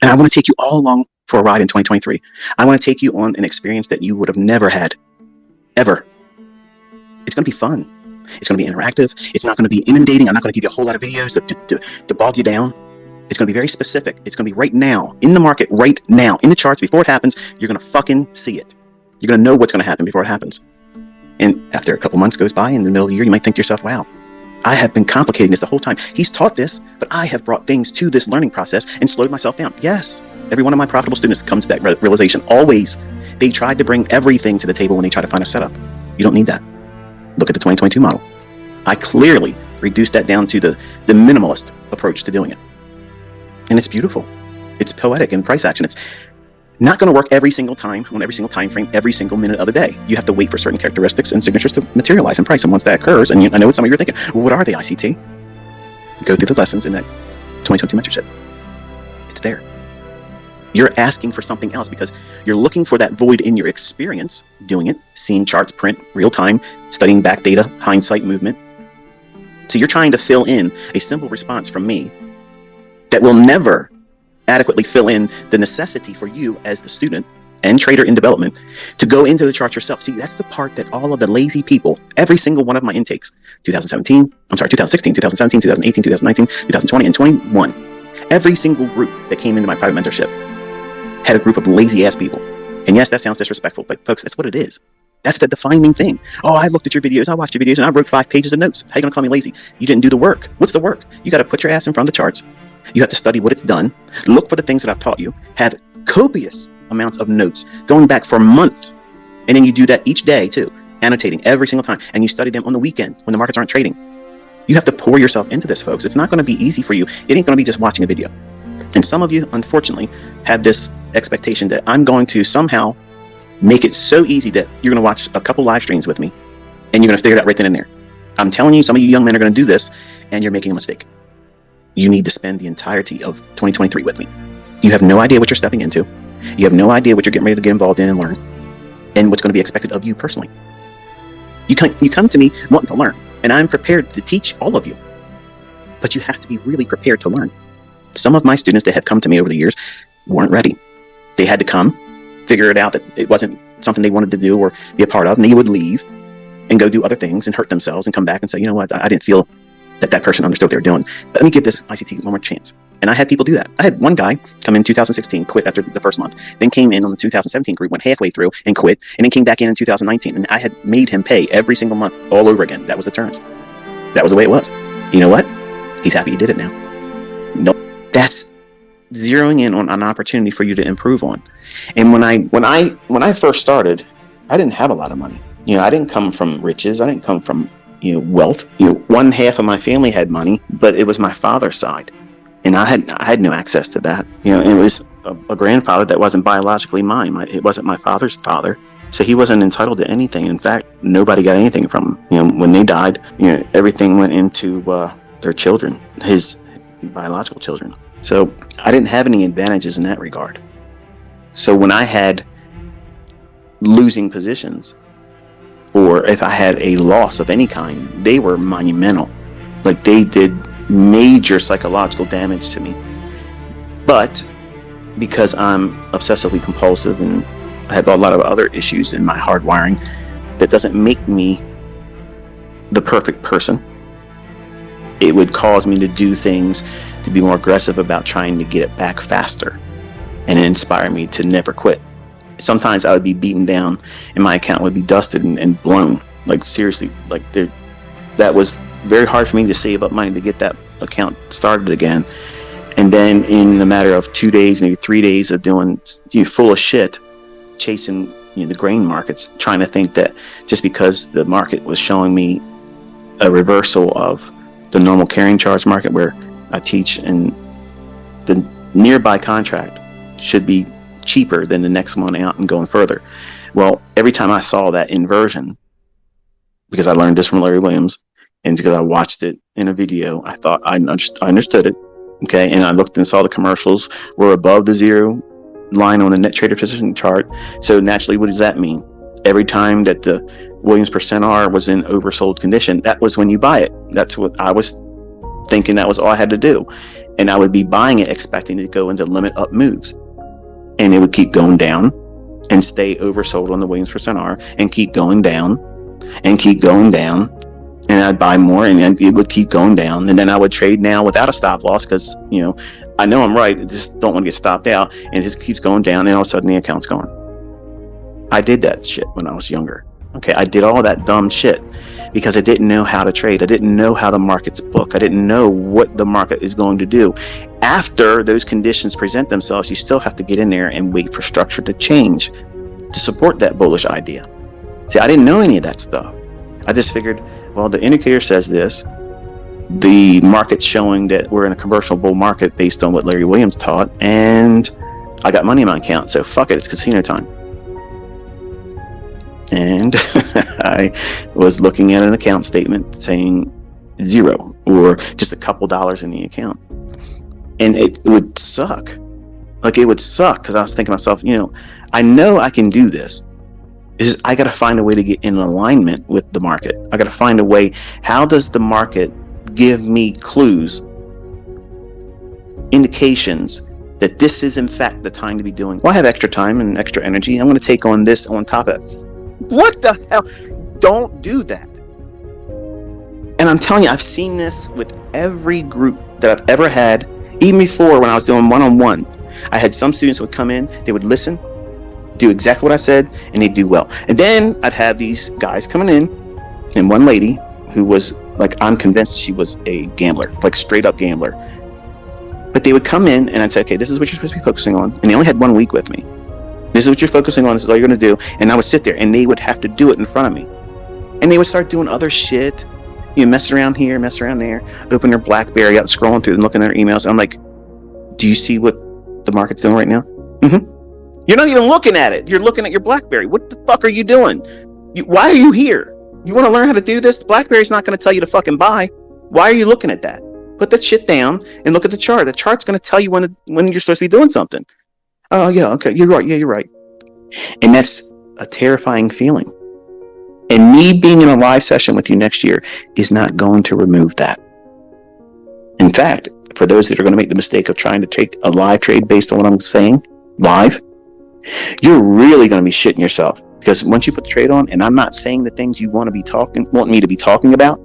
And I want to take you all along for a ride in 2023. I want to take you on an experience that you would have never had, ever. It's going to be fun. It's going to be interactive. It's not going to be inundating. I'm not going to give you a whole lot of videos to bog you down. It's going to be very specific. It's going to be right now, in the market, right now, in the charts, before it happens. You're going to fucking see it. You're going to know what's going to happen before it happens. And after a couple months goes by, in the middle of the year, you might think to yourself, wow, I have been complicating this the whole time. He's taught this, but I have brought things to this learning process and slowed myself down. Yes, every one of my profitable students comes to that realization. Always. They tried to bring everything to the table when they try to find a setup. You don't need that. Look at the 2022 model. I clearly reduced that down to the minimalist approach to doing it. And it's beautiful. It's poetic in price action. It's not going to work every single time, on every single time frame, every single minute of the day. You have to wait for certain characteristics and signatures to materialize in price. And once that occurs, and I know what some of you are thinking, well, what are they, ICT? Go through the lessons in that 2022 mentorship. It's there. You're asking for something else because you're looking for that void in your experience, doing it, seeing charts, print, real time, studying back data, hindsight, movement. So you're trying to fill in a simple response from me that will never adequately fill in the necessity for you as the student and trader in development to go into the chart yourself. See, that's the part that all of the lazy people, every single one of my intakes, 2016, 2017, 2018, 2019, 2020, and 21, every single group that came into my private mentorship had a group of lazy ass people. And yes, that sounds disrespectful, but folks, that's what it is. That's the defining thing. Oh, I looked at your videos, I watched your videos, and I wrote 5 pages of notes. How are you gonna call me lazy? You didn't do the work. What's the work? You gotta put your ass in front of the charts. You have to study what it's done, look for the things that I've taught you, have copious amounts of notes going back for months. And then you do that each day too, annotating every single time. And you study them on the weekend when the markets aren't trading. You have to pour yourself into this, folks. It's not going to be easy for you. It ain't going to be just watching a video. And some of you, unfortunately, have this expectation that I'm going to somehow make it so easy that you're going to watch a couple live streams with me and you're going to figure it out right then and there. I'm telling you, some of you young men are going to do this and you're making a mistake. You need to spend the entirety of 2023 with me. You have no idea what you're stepping into. You have no idea what you're getting ready to get involved in and learn, and what's going to be expected of you personally. You come to me wanting to learn, and I'm prepared to teach all of you, but you have to be really prepared to learn. Some of my students that have come to me over the years weren't ready. They had to come, figure it out that it wasn't something they wanted to do or be a part of, and they would leave and go do other things and hurt themselves and come back and say, you know what, I didn't feel that person understood what they were doing. Let me give this ICT one more chance. And I had people do that. I had one guy come in 2016, quit after the first month, then came in on the 2017 group, went halfway through and quit, and then came back in 2019. And I had made him pay every single month all over again. That was the terms. That was the way it was. You know what? He's happy he did it now. No, that's zeroing in on an opportunity for you to improve on. And when I first started, I didn't have a lot of money. I didn't come from riches. I didn't come from wealth. One half of my family had money, but it was my father's side, and I had no access to that. It was a grandfather that wasn't biologically mine. It wasn't my father's father, so he wasn't entitled to anything. In fact, nobody got anything from him. When they died, everything went into their children, his biological children. So I didn't have any advantages in that regard. So when I had losing positions, or if I had a loss of any kind, they were monumental. Like, they did major psychological damage to me. But because I'm obsessively compulsive and I have a lot of other issues in my hardwiring, that doesn't make me the perfect person. It would cause me to do things, to be more aggressive about trying to get it back faster, and inspire me to never quit. Sometimes I would be beaten down and my account would be dusted and blown. Like, seriously, that was very hard for me to save up money to get that account started again. And then in a matter of 2 days, maybe 3 days of doing full of shit, chasing the grain markets, trying to think that just because the market was showing me a reversal of the normal carrying charge market where I teach, and the nearby contract should be cheaper than the next one out and going further. Well, every time I saw that inversion, because I learned this from Larry Williams, and because I watched it in a video, I thought I understood it. Okay, and I looked and saw the commercials were above the zero line on the net trader position chart. So naturally, what does that mean? Every time that the Williams percent R was in oversold condition, that was when you buy it. That's what I was thinking that was all I had to do. And I would be buying it expecting to go into limit up moves. And it would keep going down and stay oversold on the Williams % R and keep going down and keep going down. And I'd buy more and it would keep going down. And then I would trade now without a stop loss because, I know I'm right. I just don't want to get stopped out. And it just keeps going down and all of a sudden the account's gone. I did that shit when I was younger. Okay, I did all that dumb shit because I didn't know how to trade. I didn't know how the markets book. I didn't know what the market is going to do. After those conditions present themselves, you still have to get in there and wait for structure to change to support that bullish idea. See, I didn't know any of that stuff. I just figured, well, the indicator says this. The market's showing that we're in a commercial bull market based on what Larry Williams taught, and I got money in my account, so fuck it, it's casino time. And I was looking at an account statement saying zero or just a couple dollars in the account. And it would suck. Like, it would suck because I was thinking to myself, I know I can do this. It's just I got to find a way to get in alignment with the market. I got to find a way. How does the market give me clues, indications that this is in fact the time to be doing? Well, I have extra time and extra energy. I'm going to take on this on top of it. What the hell? Don't do that. And I'm telling you, I've seen this with every group that I've ever had. Even before, when I was doing one-on-one, I had some students who would come in, they would listen, do exactly what I said, and they'd do well. And then I'd have these guys coming in, and one lady who was like, I'm convinced she was a gambler, like straight up gambler. But they would come in, and I'd say, okay, this is what you're supposed to be focusing on. And they only had 1 week with me. This is what you're focusing on. This is all you're going to do. And I would sit there, and they would have to do it in front of me. And they would start doing other shit. Messing around here, messing around there, open their BlackBerry up, scrolling through and looking at their emails. I'm like, do you see what the market's doing right now? Mm-hmm. You're not even looking at it. You're looking at your BlackBerry. What the fuck are you doing? Why are you here? You want to learn how to do this? The BlackBerry's not going to tell you to fucking buy. Why are you looking at that? Put that shit down and look at the chart. The chart's going to tell you when you're supposed to be doing something. Oh, yeah, okay, you're right. Yeah, you're right. And that's a terrifying feeling. And me being in a live session with you next year is not going to remove that. In fact, for those that are going to make the mistake of trying to take a live trade based on what I'm saying live, you're really going to be shitting yourself. Because once you put the trade on, and I'm not saying the things you want me to be talking about,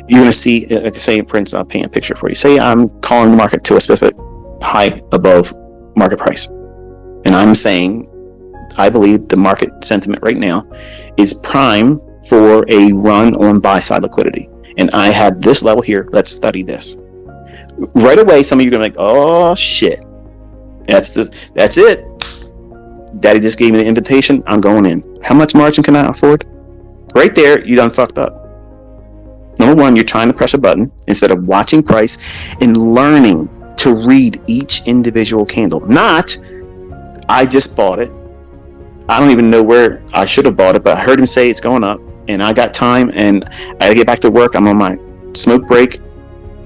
you're going to see, say, for instance, I'll paint a picture for you. Say I'm calling the market to a specific high above market price. And I'm saying, I believe the market sentiment right now is prime for a run on buy side liquidity. And I have this level here. Let's study this. Right away, some of you are going to be like, oh shit. That's it. Daddy just gave me the invitation. I'm going in. How much margin can I afford? Right there, you done fucked up. Number one, you're trying to press a button instead of watching price and learning to read each individual candle. Not, I just bought it. I don't even know where I should have bought it, but I heard him say it's going up and I got time and I gotta get back to work. I'm on my smoke break.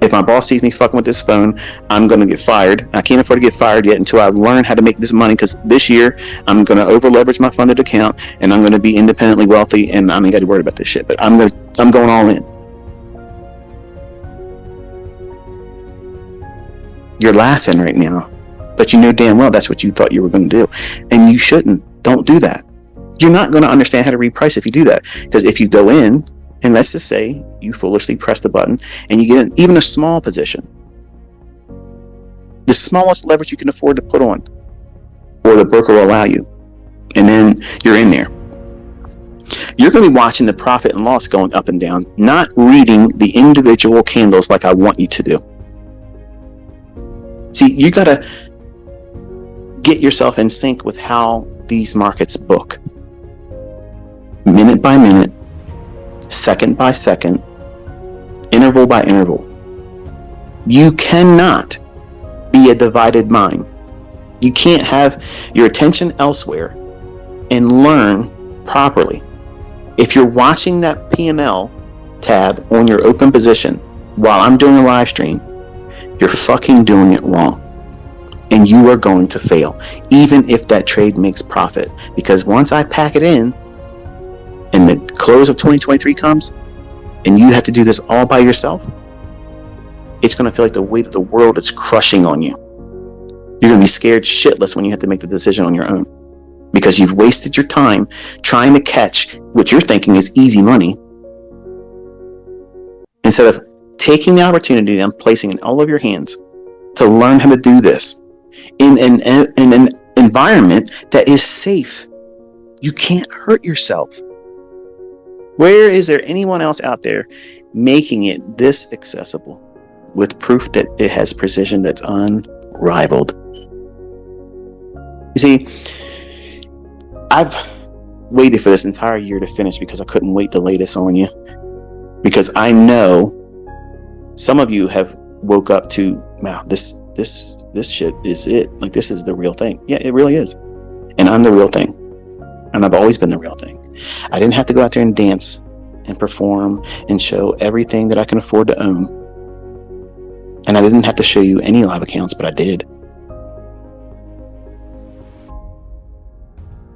If my boss sees me fucking with this phone, I'm going to get fired. I can't afford to get fired yet until I learn how to make this money, because this year I'm going to over leverage my funded account and I'm going to be independently wealthy and I ain't got to worry about this shit, but I'm going all in. You're laughing right now, but you know damn well that's what you thought you were going to do, and you shouldn't. Don't do that. You're not going to understand how to reprice if you do that, because if you go in and let's just say you foolishly press the button and you get even a small position, the smallest leverage you can afford to put on, or the broker will allow you, and then you're in there, you're going to be watching the profit and loss going up and down, not reading the individual candles like I want you to do. See, you got to get yourself in sync with how these markets book, minute by minute, second by second, interval by interval. You cannot be a divided mind. You can't have your attention elsewhere and learn properly. If you're watching that P&L tab on your open position while I'm doing a live stream, you're fucking doing it wrong. And you are going to fail, even if that trade makes profit. Because once I pack it in, and the close of 2023 comes, and you have to do this all by yourself, It's going to feel like the weight of the world is crushing on you. You're going to be scared shitless when you have to make the decision on your own, because you've wasted your time trying to catch what you're thinking is easy money, instead of taking the opportunity and placing it in all of your hands to learn how to do this in an environment that is safe. You can't hurt yourself. Where is there anyone else out there making it this accessible with proof that it has precision that's unrivaled? You see, I've waited for this entire year to finish because I couldn't wait to lay this on you. Because I know some of you have woke up to, wow, this shit is it. Like, this is the real thing. Yeah, it really is. And I'm the real thing. And I've always been the real thing. I didn't have to go out there and dance and perform and show everything that I can afford to own. And I didn't have to show you any live accounts, but I did.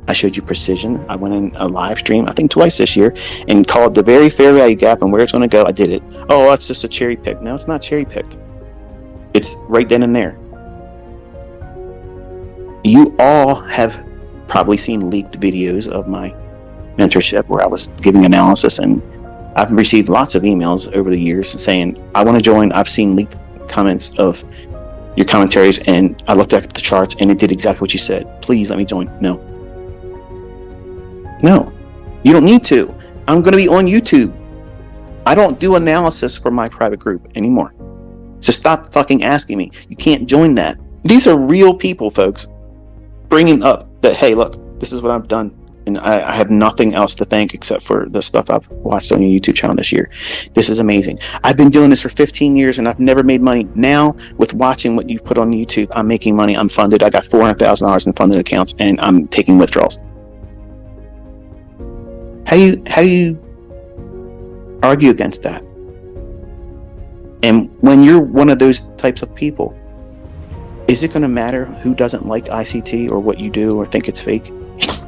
I showed you precision. I went in a live stream, I think twice this year, and called the very fair value gap and where it's going to go. I did it. Oh, that's just a cherry pick. No, it's not cherry picked. It's right then and there. You all have probably seen leaked videos of my mentorship where I was giving analysis, and I've received lots of emails over the years saying, I want to join. I've seen leaked comments of your commentaries, and I looked at the charts and it did exactly what you said. Please let me join. No, you don't need to. I'm going to be on YouTube. I don't do analysis for my private group anymore. So stop fucking asking me. You can't join that. These are real people, folks, bringing up that, hey, look, this is what I've done. And I have nothing else to thank except for the stuff I've watched on your YouTube channel this year. This is amazing. I've been doing this for 15 years and I've never made money. Now, with watching what you put on YouTube, I'm making money. I'm funded. I got $400,000 in funded accounts and I'm taking withdrawals. How do you argue against that? And when you're one of those types of people, is it going to matter who doesn't like ICT or what you do or think it's fake?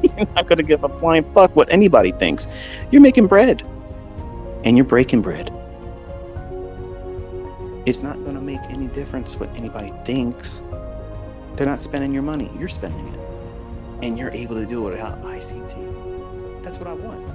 You're not going to give a flying fuck what anybody thinks. You're making bread and you're breaking bread. It's not going to make any difference what anybody thinks. They're not spending your money. You're spending it. And you're able to do it without ICT. That's what I want.